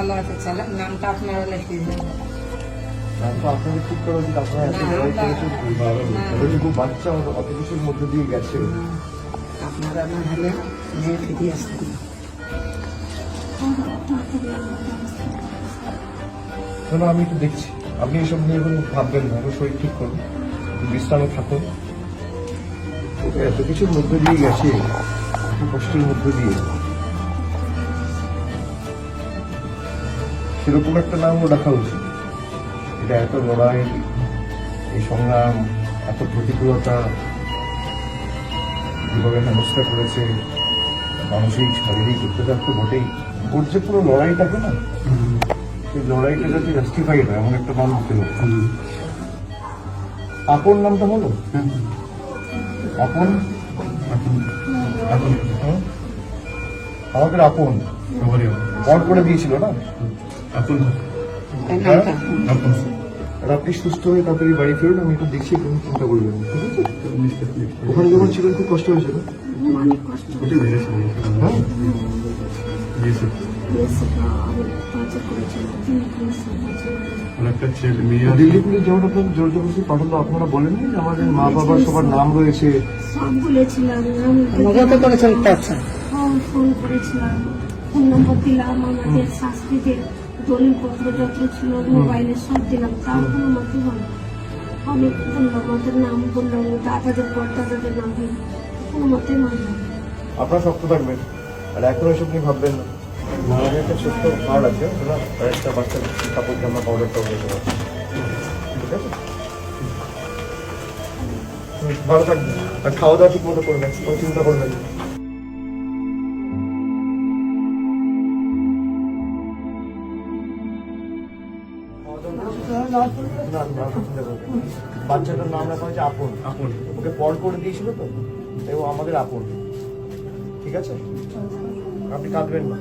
ভালো আছে, নামটা আপনারা লিখে দেবেন। আপনাদের ঠিক করা উচিত। আপনারা এত বড় করেছেন, খুব বাচ্চা অত কিছুর মধ্যে দিয়ে গেছে। আপনারা না হলে মেয়ে ফিরিয়ে আসতেন। না, আমি একটু দেখছি। আপনি এসব নিয়ে কোনো ভাববেন না, আমার শরীর ঠিক করুন, বিশ্রামে থাকুন। ওকে এত কিছুর মধ্যে দিয়ে গেছে, এত কষ্টের মধ্যে দিয়ে, সেরকম একটা নামও রাখা উচিত। এটা এত লড়াই, এই সংগ্রাম, এত প্রতিকূলতা, যেভাবে হেনস্থা করেছে মানসিক শারীরিক অত্যাচার তো বটেই। ওর যে পুরো লড়াইটাকে না, সেই লড়াইটা যাতে জাস্টিফাইড হয় এমন একটা মানুষ পেল। আপন নামটা হলো আপন, আমাদের আপন বল করে দিয়েছিল না আপন। আর আপনি সুস্থ হয়ে তাড়াতাড়ি বাড়ি ফেরুন, আমি একটু দেখছি, কোনো চিন্তা করবেন না, ঠিক আছে? ওখানে যখন ছিলেন খুব কষ্ট হয়েছিল। অনেক কষ্ট হ্যাঁ, দিল্লি পুলিশ যেমন আপনার জোর জবরদস্তি পাঠালো, আপনারা বলেননি যে আমাদের মা বাবার সবার নাম রয়েছে? সব বলেছিলাম, অবগত করেছেন তো? আচ্ছা, ফোন করেছিলাম, ফোন নম্বর দিলাম, আমাদের শাস্তিদের দলিলপত্র যত ছিল মোবাইলে সব দিলাম, তার কোনো মতে হলো। অনেক বললাম, আমাদের নাম বললাম, দাদাদের পর দাদাদের নাম দিলাম, কোনো মতে মানলাম। আপনারা শক্ত থাকবেন, আর এখন এসব নিয়ে ভাববেন না। আমাদের একটা ছোট্ট কার্ড আছে, ওরা একটা বাচ্চার কাপড় জামা পাউডারটা বসে আছে, ঠিক আছে? ভালো থাকবেন, আর খাওয়া দাওয়া ঠিক মতো করবেন, কোনো চিন্তা করবেন না। বাচ্চাটার নাম রাখা হয়েছে আপন। আপন ওকে পর করে দিয়েছিল তো, তাই ও আমাদের আপন, ঠিক আছে? আপনি কাঁদবেন না।